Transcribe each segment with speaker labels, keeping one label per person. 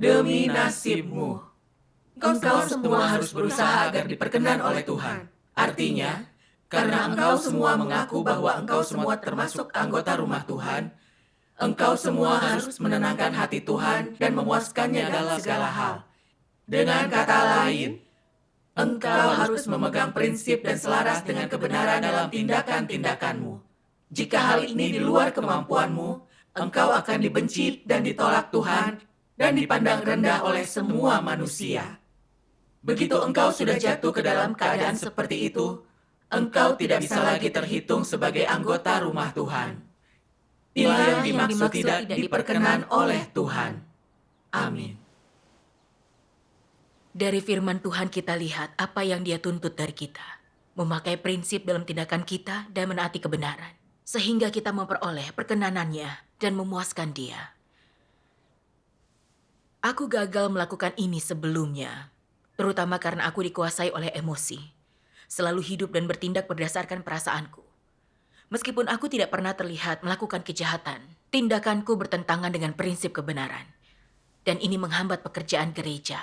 Speaker 1: demi nasibmu. Engkau semua harus berusaha agar diperkenan oleh Tuhan. Artinya, karena engkau semua mengaku bahwa engkau semua termasuk anggota rumah Tuhan, engkau semua harus menenangkan hati Tuhan dan memuaskannya dalam segala hal. Dengan kata lain, engkau harus memegang prinsip dan selaras dengan kebenaran dalam tindakan-tindakanmu. Jika hal ini di luar kemampuanmu, engkau akan dibenci dan ditolak Tuhan dan dipandang rendah oleh semua manusia. Begitu engkau sudah jatuh ke dalam keadaan seperti itu, engkau tidak bisa lagi terhitung sebagai anggota rumah Tuhan. Inilah yang dimaksud tidak diperkenan oleh Tuhan. Amin.
Speaker 2: Dari firman Tuhan kita lihat apa yang Dia tuntut dari kita. Memakai prinsip dalam tindakan kita dan menaati kebenaran. Sehingga kita memperoleh perkenanannya dan memuaskan Dia. Aku gagal melakukan ini sebelumnya. Terutama karena aku dikuasai oleh emosi. Selalu hidup dan bertindak berdasarkan perasaanku. Meskipun aku tidak pernah terlihat melakukan kejahatan, tindakanku bertentangan dengan prinsip kebenaran. Dan ini menghambat pekerjaan gereja.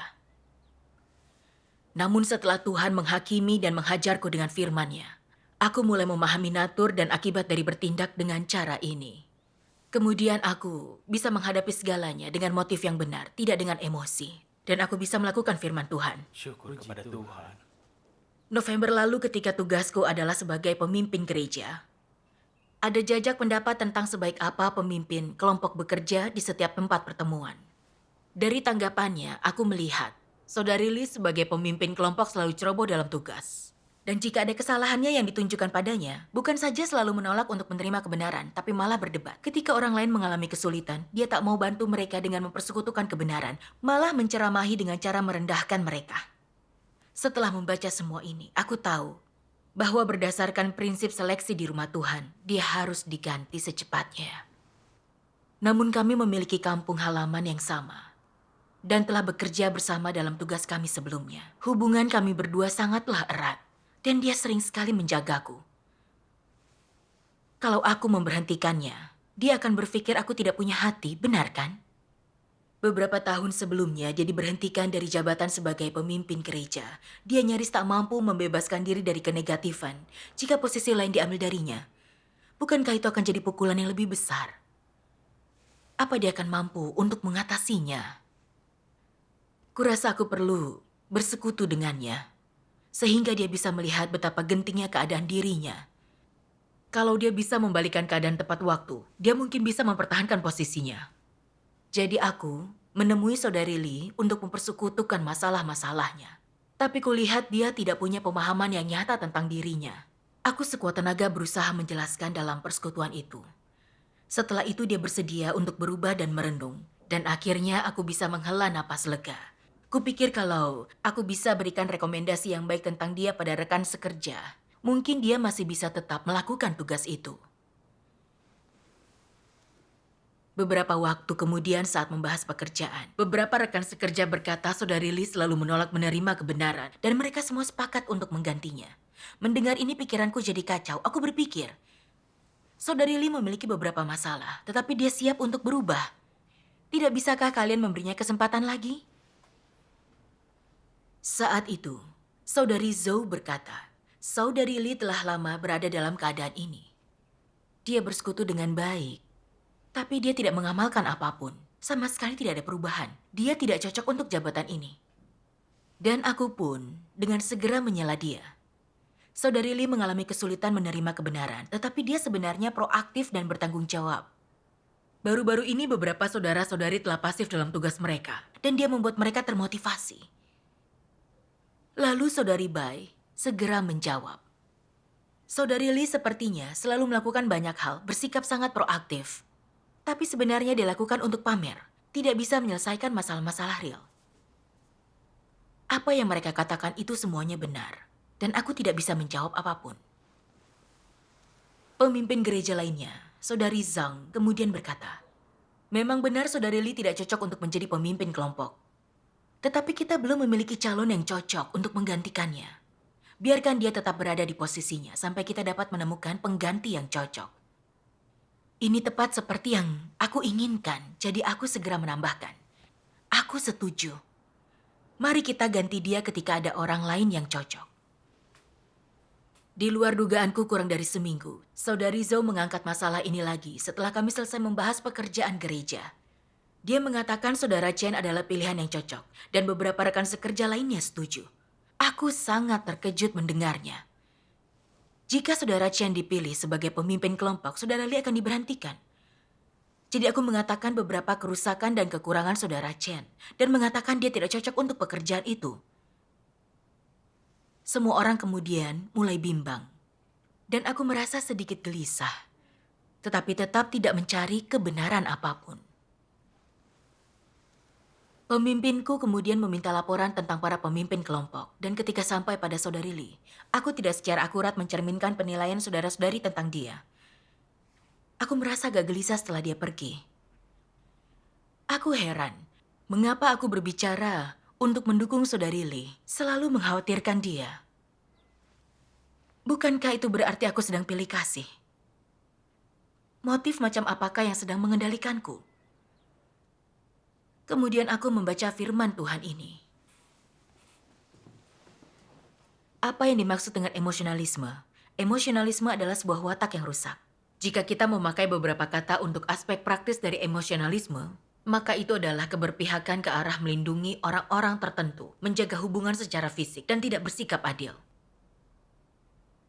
Speaker 2: Namun setelah Tuhan menghakimi dan menghajarku dengan firman-Nya, aku mulai memahami natur dan akibat dari bertindak dengan cara ini. Kemudian aku bisa menghadapi segalanya dengan motif yang benar, tidak dengan emosi. Dan aku bisa melakukan firman Tuhan.
Speaker 3: Syukur kepada Tuhan.
Speaker 2: November lalu ketika tugasku adalah sebagai pemimpin gereja, ada jajak pendapat tentang sebaik apa pemimpin kelompok bekerja di setiap tempat pertemuan. Dari tanggapannya, aku melihat Saudari Liz sebagai pemimpin kelompok selalu ceroboh dalam tugas. Dan jika ada kesalahannya yang ditunjukkan padanya, bukan saja selalu menolak untuk menerima kebenaran, tapi malah berdebat. Ketika orang lain mengalami kesulitan, dia tak mau bantu mereka dengan mempersekutukan kebenaran, malah menceramahi dengan cara merendahkan mereka. Setelah membaca semua ini, aku tahu bahwa berdasarkan prinsip seleksi di rumah Tuhan, dia harus diganti secepatnya. Namun kami memiliki kampung halaman yang sama dan telah bekerja bersama dalam tugas kami sebelumnya. Hubungan kami berdua sangatlah erat. Dan dia sering sekali menjagaku. Kalau aku memberhentikannya, dia akan berpikir aku tidak punya hati, benar kan? Beberapa tahun sebelumnya, dia diberhentikan dari jabatan sebagai pemimpin gereja. Dia nyaris tak mampu membebaskan diri dari kenegatifan jika posisi lain diambil darinya. Bukankah itu akan jadi pukulan yang lebih besar? Apa dia akan mampu untuk mengatasinya? Kurasa aku perlu bersekutu dengannya. Sehingga dia bisa melihat betapa gentingnya keadaan dirinya. Kalau dia bisa membalikan keadaan tepat waktu, dia mungkin bisa mempertahankan posisinya. Jadi aku menemui Saudari Lee untuk mempersekutukan masalah-masalahnya. Tapi kulihat dia tidak punya pemahaman yang nyata tentang dirinya. Aku sekuat tenaga berusaha menjelaskan dalam persekutuan itu. Setelah itu dia bersedia untuk berubah dan merenung. Dan akhirnya aku bisa menghela napas lega. Kupikir kalau aku bisa berikan rekomendasi yang baik tentang dia pada rekan sekerja, mungkin dia masih bisa tetap melakukan tugas itu. Beberapa waktu kemudian saat membahas pekerjaan, beberapa rekan sekerja berkata Saudari Lee selalu menolak menerima kebenaran dan mereka semua sepakat untuk menggantinya. Mendengar ini pikiranku jadi kacau. Aku berpikir, Saudari Lee memiliki beberapa masalah, tetapi dia siap untuk berubah. Tidak bisakah kalian memberinya kesempatan lagi? Saat itu, Saudari Zhou berkata, Saudari Lee telah lama berada dalam keadaan ini. Dia bersekutu dengan baik, tapi dia tidak mengamalkan apapun. Sama sekali tidak ada perubahan. Dia tidak cocok untuk jabatan ini. Dan aku pun dengan segera menyela dia. Saudari Lee mengalami kesulitan menerima kebenaran, tetapi dia sebenarnya proaktif dan bertanggung jawab. Baru-baru ini beberapa saudara-saudari telah pasif dalam tugas mereka, dan dia membuat mereka termotivasi. Lalu Saudari Bai segera menjawab. Saudari Lee sepertinya selalu melakukan banyak hal, bersikap sangat proaktif. Tapi sebenarnya dilakukan untuk pamer, tidak bisa menyelesaikan masalah-masalah real. Apa yang mereka katakan itu semuanya benar, dan aku tidak bisa menjawab apapun. Pemimpin gereja lainnya, Saudari Zhang, kemudian berkata, memang benar Saudari Lee tidak cocok untuk menjadi pemimpin kelompok. Tetapi kita belum memiliki calon yang cocok untuk menggantikannya. Biarkan dia tetap berada di posisinya sampai kita dapat menemukan pengganti yang cocok. Ini tepat seperti yang aku inginkan, jadi aku segera menambahkan. Aku setuju. Mari kita ganti dia ketika ada orang lain yang cocok. Di luar dugaanku kurang dari seminggu, Saudari Zhou mengangkat masalah ini lagi setelah kami selesai membahas pekerjaan gereja. Dia mengatakan Saudara Chen adalah pilihan yang cocok dan beberapa rekan sekerja lainnya setuju. Aku sangat terkejut mendengarnya. Jika Saudara Chen dipilih sebagai pemimpin kelompok, Saudara Li akan diberhentikan. Jadi aku mengatakan beberapa kerusakan dan kekurangan Saudara Chen dan mengatakan dia tidak cocok untuk pekerjaan itu. Semua orang kemudian mulai bimbang. Dan aku merasa sedikit gelisah, tetapi tetap tidak mencari kebenaran apapun. Pemimpinku kemudian meminta laporan tentang para pemimpin kelompok. Dan ketika sampai pada Saudari Li, aku tidak secara akurat mencerminkan penilaian saudara-saudari tentang dia. Aku merasa agak gelisah setelah dia pergi. Aku heran, mengapa aku berbicara untuk mendukung Saudari Li selalu mengkhawatirkan dia. Bukankah itu berarti aku sedang pilih kasih? Motif macam apakah yang sedang mengendalikanku? Kemudian aku membaca firman Tuhan ini. Apa yang dimaksud dengan emosionalisme? Emosionalisme adalah sebuah watak yang rusak. Jika kita memakai beberapa kata untuk aspek praktis dari emosionalisme, maka itu adalah keberpihakan ke arah melindungi orang-orang tertentu, menjaga hubungan secara fisik, dan tidak bersikap adil.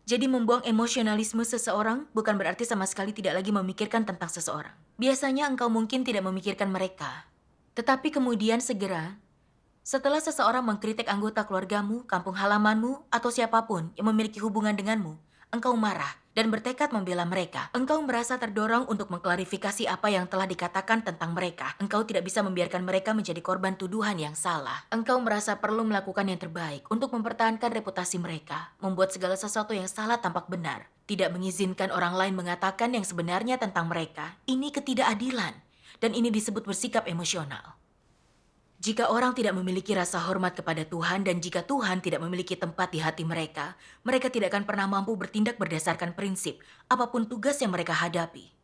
Speaker 2: Jadi membuang emosionalisme seseorang bukan berarti sama sekali tidak lagi memikirkan tentang seseorang. Biasanya engkau mungkin tidak memikirkan mereka. Tetapi kemudian segera, setelah seseorang mengkritik anggota keluargamu, kampung halamanmu, atau siapapun yang memiliki hubungan denganmu, engkau marah dan bertekad membela mereka. Engkau merasa terdorong untuk mengklarifikasi apa yang telah dikatakan tentang mereka. Engkau tidak bisa membiarkan mereka menjadi korban tuduhan yang salah. Engkau merasa perlu melakukan yang terbaik untuk mempertahankan reputasi mereka, membuat segala sesuatu yang salah tampak benar, tidak mengizinkan orang lain mengatakan yang sebenarnya tentang mereka. Ini ketidakadilan, dan ini disebut bersikap emosional. Jika orang tidak memiliki rasa hormat kepada Tuhan dan jika Tuhan tidak memiliki tempat di hati mereka, mereka tidak akan pernah mampu bertindak berdasarkan prinsip, apapun tugas yang mereka hadapi.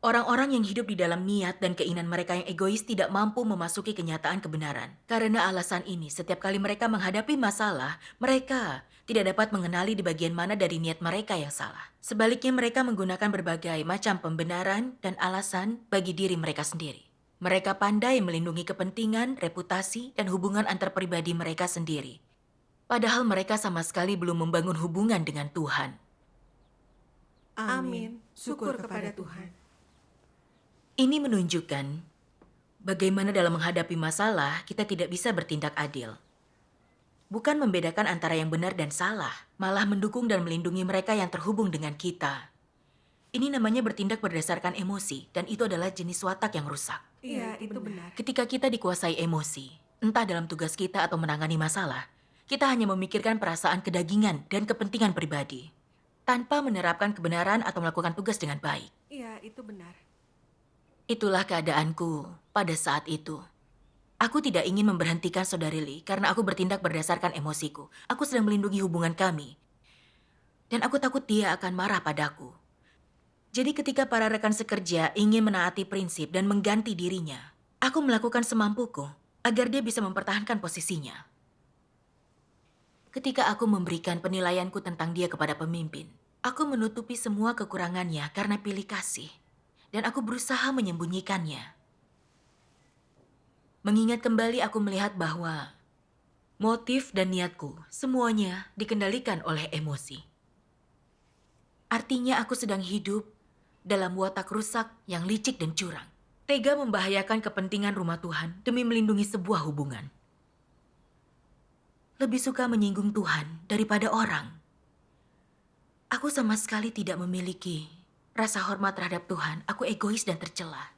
Speaker 2: Orang-orang yang hidup di dalam niat dan keinginan mereka yang egois tidak mampu memasuki kenyataan kebenaran. Karena alasan ini, setiap kali mereka menghadapi masalah, mereka tidak dapat mengenali di bagian mana dari niat mereka yang salah. Sebaliknya mereka menggunakan berbagai macam pembenaran dan alasan bagi diri mereka sendiri. Mereka pandai melindungi kepentingan, reputasi, dan hubungan antar pribadi mereka sendiri. Padahal mereka sama sekali belum membangun hubungan dengan Tuhan.
Speaker 3: Amin. Syukur kepada Tuhan.
Speaker 2: Ini menunjukkan bagaimana dalam menghadapi masalah kita tidak bisa bertindak adil. Bukan membedakan antara yang benar dan salah, malah mendukung dan melindungi mereka yang terhubung dengan kita. Ini namanya bertindak berdasarkan emosi, dan itu adalah jenis watak yang rusak.
Speaker 3: Iya, itu benar.
Speaker 2: Ketika kita dikuasai emosi, entah dalam tugas kita atau menangani masalah, kita hanya memikirkan perasaan kedagingan dan kepentingan pribadi, tanpa menerapkan kebenaran atau melakukan tugas dengan baik.
Speaker 3: Iya, itu benar.
Speaker 2: Itulah keadaanku pada saat itu. Aku tidak ingin memberhentikan Saudari Li karena aku bertindak berdasarkan emosiku. Aku sedang melindungi hubungan kami. Dan aku takut dia akan marah padaku. Jadi ketika para rekan sekerja ingin menaati prinsip dan mengganti dirinya, aku melakukan semampuku agar dia bisa mempertahankan posisinya. Ketika aku memberikan penilaianku tentang dia kepada pemimpin, aku menutupi semua kekurangannya karena pilih kasih, dan aku berusaha menyembunyikannya. Mengingat kembali aku melihat bahwa motif dan niatku semuanya dikendalikan oleh emosi. Artinya aku sedang hidup dalam watak rusak yang licik dan curang. Tega membahayakan kepentingan rumah Tuhan demi melindungi sebuah hubungan. Lebih suka menyinggung Tuhan daripada orang. Aku sama sekali tidak memiliki rasa hormat terhadap Tuhan. Aku egois dan tercela.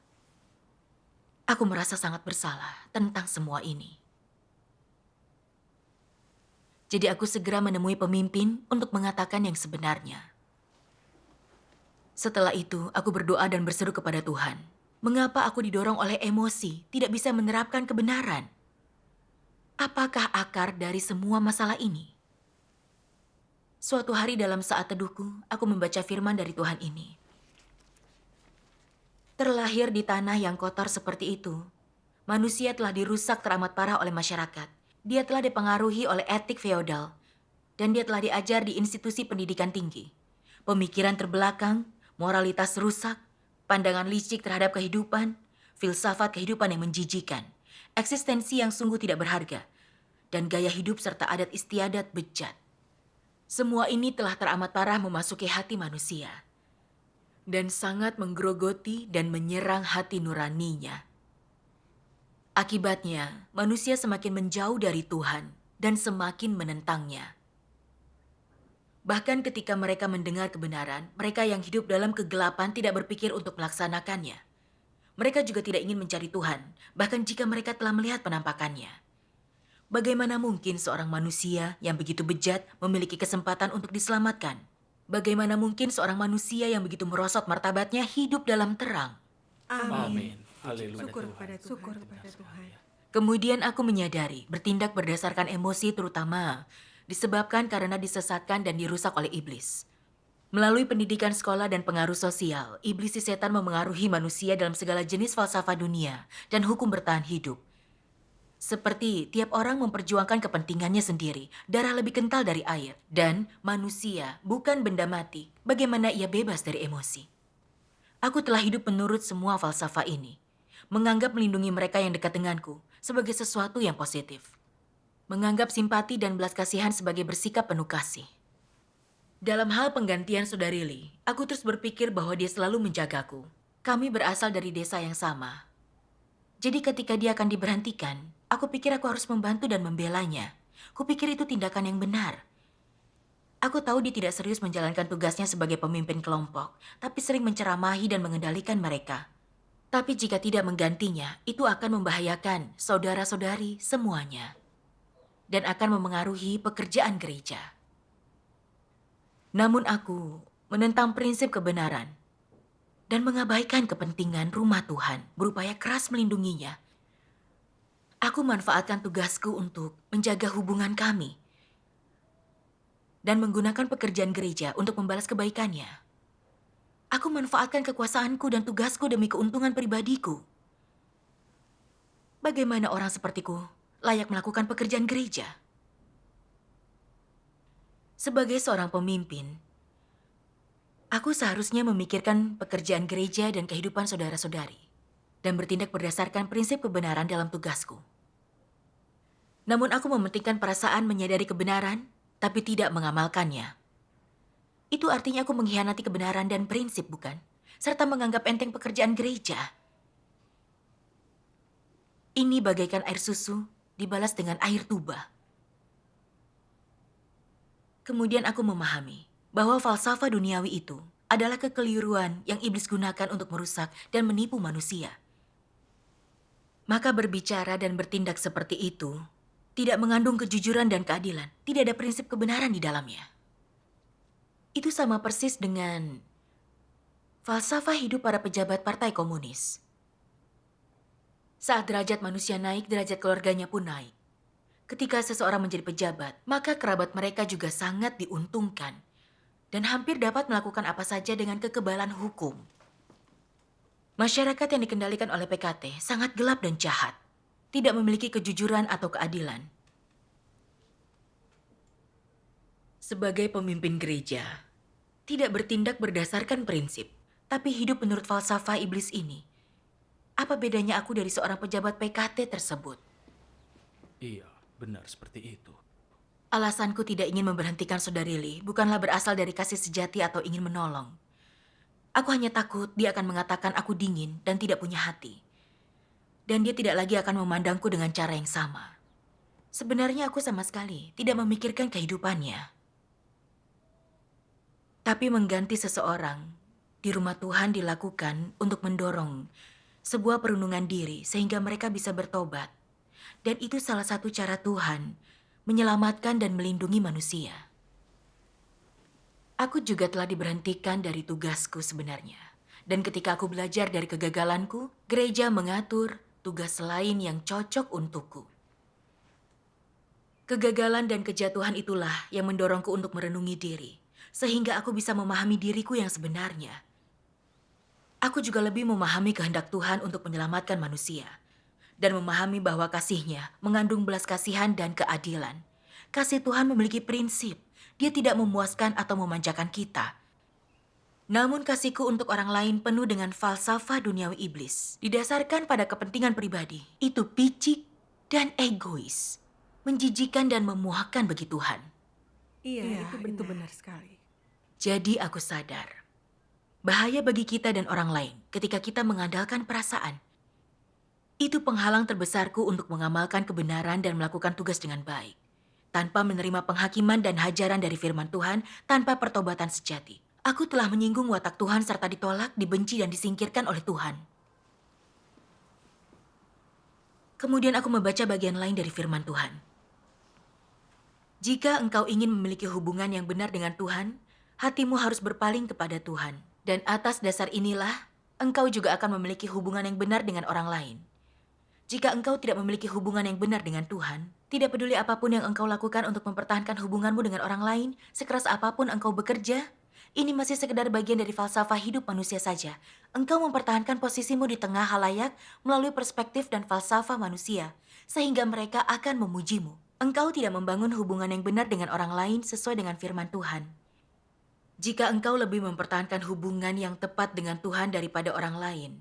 Speaker 2: Aku merasa sangat bersalah tentang semua ini. Jadi aku segera menemui pemimpin untuk mengatakan yang sebenarnya. Setelah itu, aku berdoa dan berseru kepada Tuhan. Mengapa aku didorong oleh emosi, tidak bisa menerapkan kebenaran? Apakah akar dari semua masalah ini? Suatu hari dalam saat teduhku, aku membaca firman dari Tuhan ini. Terlahir di tanah yang kotor seperti itu, Manusia telah dirusak teramat parah oleh masyarakat. Dia telah dipengaruhi oleh etik feodal. Dan dia telah diajar di institusi pendidikan tinggi. Pemikiran terbelakang, moralitas rusak, pandangan licik terhadap kehidupan, filsafat kehidupan yang menjijikan, eksistensi yang sungguh tidak berharga, dan gaya hidup serta adat istiadat bejat. Semua ini telah teramat parah memasuki hati manusia dan sangat menggerogoti dan menyerang hati nuraninya. Akibatnya, manusia semakin menjauh dari Tuhan dan semakin menentangnya. Bahkan ketika mereka mendengar kebenaran, mereka yang hidup dalam kegelapan tidak berpikir untuk melaksanakannya. Mereka juga tidak ingin mencari Tuhan, bahkan jika mereka telah melihat penampakannya. Bagaimana mungkin seorang manusia yang begitu bejat memiliki kesempatan untuk diselamatkan? Bagaimana mungkin seorang manusia yang begitu merosot martabatnya hidup dalam terang?
Speaker 1: Amin. Haleluya.
Speaker 3: Syukur kepada Tuhan.
Speaker 2: Kemudian aku menyadari bertindak berdasarkan emosi terutama disebabkan karena disesatkan dan dirusak oleh iblis. Melalui pendidikan sekolah dan pengaruh sosial, iblis si setan memengaruhi manusia dalam segala jenis falsafah dunia dan hukum bertahan hidup. Seperti tiap orang memperjuangkan kepentingannya sendiri, darah lebih kental dari air, dan manusia bukan benda mati. Bagaimana ia bebas dari emosi? Aku telah hidup menurut semua falsafah ini, menganggap melindungi mereka yang dekat denganku sebagai sesuatu yang positif. Menganggap simpati dan belas kasihan sebagai bersikap penuh kasih. Dalam hal penggantian Saudari Lee, aku terus berpikir bahwa dia selalu menjagaku. Kami berasal dari desa yang sama. Jadi ketika dia akan diberhentikan, aku pikir aku harus membantu dan membelanya. Kupikir itu tindakan yang benar. Aku tahu dia tidak serius menjalankan tugasnya sebagai pemimpin kelompok, tapi sering menceramahi dan mengendalikan mereka. Tapi jika tidak menggantinya, itu akan membahayakan saudara-saudari semuanya. Dan akan memengaruhi pekerjaan gereja. Namun aku menentang prinsip kebenaran dan mengabaikan kepentingan rumah Tuhan, berupaya keras melindunginya. Aku manfaatkan tugasku untuk menjaga hubungan kami dan menggunakan pekerjaan gereja untuk membalas kebaikannya. Aku manfaatkan kekuasaanku dan tugasku demi keuntungan pribadiku. Bagaimana orang sepertiku layak melakukan pekerjaan gereja? Sebagai seorang pemimpin, aku seharusnya memikirkan pekerjaan gereja dan kehidupan saudara-saudari dan bertindak berdasarkan prinsip kebenaran dalam tugasku. Namun aku mementingkan perasaan menyadari kebenaran, tapi tidak mengamalkannya. Itu artinya aku mengkhianati kebenaran dan prinsip, bukan? Serta menganggap enteng pekerjaan gereja. Ini bagaikan air susu dibalas dengan air tuba. Kemudian aku memahami bahwa falsafah duniawi itu adalah kekeliruan yang iblis gunakan untuk merusak dan menipu manusia. Maka berbicara dan bertindak seperti itu tidak mengandung kejujuran dan keadilan. Tidak ada prinsip kebenaran di dalamnya. Itu sama persis dengan falsafah hidup para pejabat partai komunis. Saat derajat manusia naik, derajat keluarganya pun naik. Ketika seseorang menjadi pejabat, maka kerabat mereka juga sangat diuntungkan dan hampir dapat melakukan apa saja dengan kekebalan hukum. Masyarakat yang dikendalikan oleh PKT sangat gelap dan jahat, tidak memiliki kejujuran atau keadilan. Sebagai pemimpin gereja, tidak bertindak berdasarkan prinsip, tapi hidup menurut falsafah iblis ini. Apa bedanya aku dari seorang pejabat PKT tersebut?
Speaker 1: Iya, benar seperti itu.
Speaker 2: Alasanku tidak ingin memberhentikan Saudari Lee bukanlah berasal dari kasih sejati atau ingin menolong. Aku hanya takut dia akan mengatakan aku dingin dan tidak punya hati. Dan dia tidak lagi akan memandangku dengan cara yang sama. Sebenarnya aku sama sekali tidak memikirkan kehidupannya. Tapi mengganti seseorang di rumah Tuhan dilakukan untuk mendorong sebuah perundungan diri sehingga mereka bisa bertobat. Dan itu salah satu cara Tuhan menyelamatkan dan melindungi manusia. Aku juga telah diberhentikan dari tugasku sebenarnya. Dan ketika aku belajar dari kegagalanku, gereja mengatur tugas lain yang cocok untukku. Kegagalan dan kejatuhan itulah yang mendorongku untuk merenungi diri, sehingga aku bisa memahami diriku yang sebenarnya. Aku juga lebih memahami kehendak Tuhan untuk menyelamatkan manusia. dan memahami bahwa kasih-Nya mengandung belas kasihan dan keadilan. Kasih Tuhan memiliki prinsip. Dia tidak memuaskan atau memanjakan kita. Namun kasihku untuk orang lain penuh dengan falsafah duniawi iblis. Didasarkan pada kepentingan pribadi. Itu picik dan egois. Menjijikan dan memuakkan bagi Tuhan.
Speaker 3: Iya, itu benar sekali.
Speaker 2: Jadi aku sadar. Bahaya bagi kita dan orang lain ketika kita mengandalkan perasaan. Itu penghalang terbesarku untuk mengamalkan kebenaran dan melakukan tugas dengan baik. Tanpa menerima penghakiman dan hajaran dari firman Tuhan, tanpa pertobatan sejati. Aku telah menyinggung watak Tuhan serta ditolak, dibenci, dan disingkirkan oleh Tuhan. Kemudian aku membaca bagian lain dari firman Tuhan. Jika engkau ingin memiliki hubungan yang benar dengan Tuhan, hatimu harus berpaling kepada Tuhan. Dan atas dasar inilah, engkau juga akan memiliki hubungan yang benar dengan orang lain. Jika engkau tidak memiliki hubungan yang benar dengan Tuhan, tidak peduli apapun yang engkau lakukan untuk mempertahankan hubunganmu dengan orang lain, sekeras apapun engkau bekerja, ini masih sekedar bagian dari falsafah hidup manusia saja. Engkau mempertahankan posisimu di tengah halayak melalui perspektif dan falsafah manusia, sehingga mereka akan memujimu. Engkau tidak membangun hubungan yang benar dengan orang lain sesuai dengan firman Tuhan. Jika engkau lebih mempertahankan hubungan yang tepat dengan Tuhan daripada orang lain,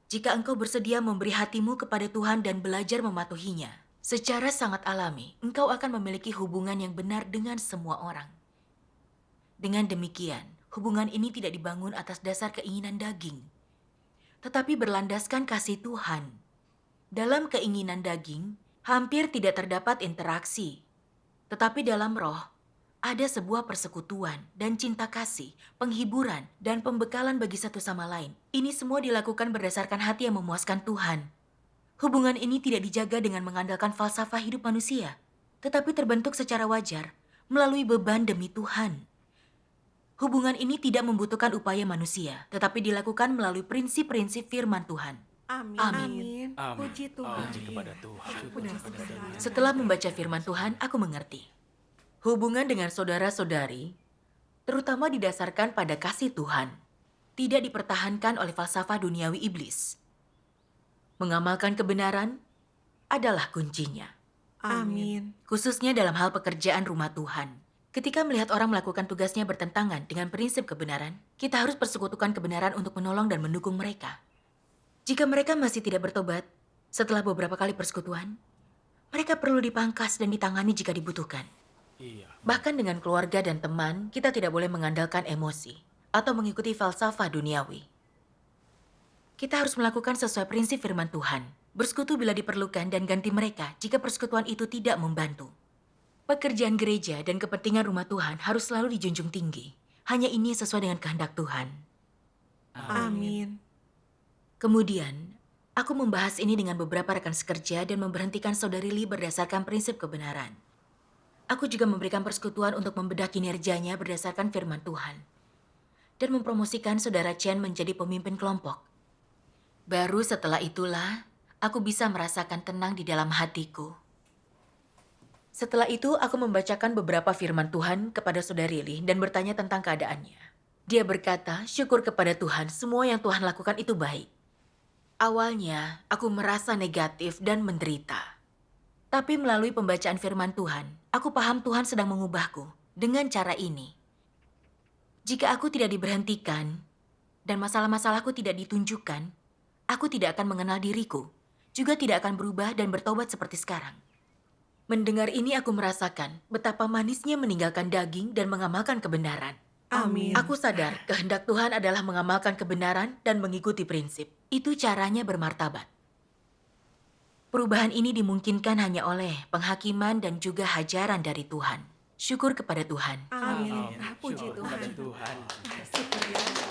Speaker 2: jika engkau bersedia memberi hatimu kepada Tuhan dan belajar mematuhinya, secara sangat alami, engkau akan memiliki hubungan yang benar dengan semua orang. Dengan demikian, hubungan ini tidak dibangun atas dasar keinginan daging, tetapi berlandaskan kasih Tuhan. Dalam keinginan daging, hampir tidak terdapat interaksi, tetapi dalam roh, ada sebuah persekutuan dan cinta kasih, penghiburan, dan pembekalan bagi satu sama lain. Ini semua dilakukan berdasarkan hati yang memuaskan Tuhan. Hubungan ini tidak dijaga dengan mengandalkan falsafah hidup manusia, tetapi terbentuk secara wajar melalui beban demi Tuhan. Hubungan ini tidak membutuhkan upaya manusia, tetapi dilakukan melalui prinsip-prinsip firman Tuhan.
Speaker 3: Amin.
Speaker 2: Amin.
Speaker 3: Puji Tuhan.
Speaker 4: Puji kepada Tuhan.
Speaker 3: Benar sekali.
Speaker 2: Setelah membaca firman Tuhan, aku mengerti. Hubungan dengan saudara-saudari, terutama didasarkan pada kasih Tuhan, tidak dipertahankan oleh falsafah duniawi iblis. Mengamalkan kebenaran adalah kuncinya,
Speaker 3: Amin.
Speaker 2: khususnya dalam hal pekerjaan rumah Tuhan. Ketika melihat orang melakukan tugasnya bertentangan dengan prinsip kebenaran, kita harus persekutukan kebenaran untuk menolong dan mendukung mereka. Jika mereka masih tidak bertobat, setelah beberapa kali persekutuan, mereka perlu dipangkas dan ditangani jika dibutuhkan.
Speaker 4: Iya.
Speaker 2: Bahkan dengan keluarga dan teman, kita tidak boleh mengandalkan emosi atau mengikuti falsafah duniawi. Kita harus melakukan sesuai prinsip firman Tuhan, bersekutu bila diperlukan dan ganti mereka jika persekutuan itu tidak membantu. Pekerjaan gereja dan kepentingan rumah Tuhan harus selalu dijunjung tinggi. Hanya ini sesuai dengan kehendak Tuhan.
Speaker 3: Amin.
Speaker 2: Kemudian, aku membahas ini dengan beberapa rekan sekerja dan memberhentikan saudari Lee berdasarkan prinsip kebenaran. Aku juga memberikan persekutuan untuk membedah kinerjanya berdasarkan firman Tuhan. Dan mempromosikan saudara Chen menjadi pemimpin kelompok. Baru setelah itulah, aku bisa merasakan tenang di dalam hatiku. Setelah itu, aku membacakan beberapa firman Tuhan kepada saudari Lee dan bertanya tentang keadaannya. Dia berkata, syukur kepada Tuhan, semua yang Tuhan lakukan itu baik. Awalnya, aku merasa negatif dan menderita. Tapi melalui pembacaan firman Tuhan, aku paham Tuhan sedang mengubahku dengan cara ini. Jika aku tidak diberhentikan dan masalah-masalahku tidak ditunjukkan, aku tidak akan mengenal diriku, juga tidak akan berubah dan bertobat seperti sekarang. Mendengar ini aku merasakan betapa manisnya meninggalkan daging dan mengamalkan kebenaran.
Speaker 3: Amin.
Speaker 2: Aku sadar kehendak Tuhan adalah mengamalkan kebenaran dan mengikuti prinsip. Itu caranya bermartabat. Perubahan ini dimungkinkan hanya oleh penghakiman dan juga hajaran dari Tuhan. Syukur kepada Tuhan.
Speaker 3: Amin.
Speaker 4: Amin.
Speaker 3: Puji
Speaker 4: Syukur
Speaker 3: Tuhan.
Speaker 4: kepada Tuhan.
Speaker 3: Syukur ya.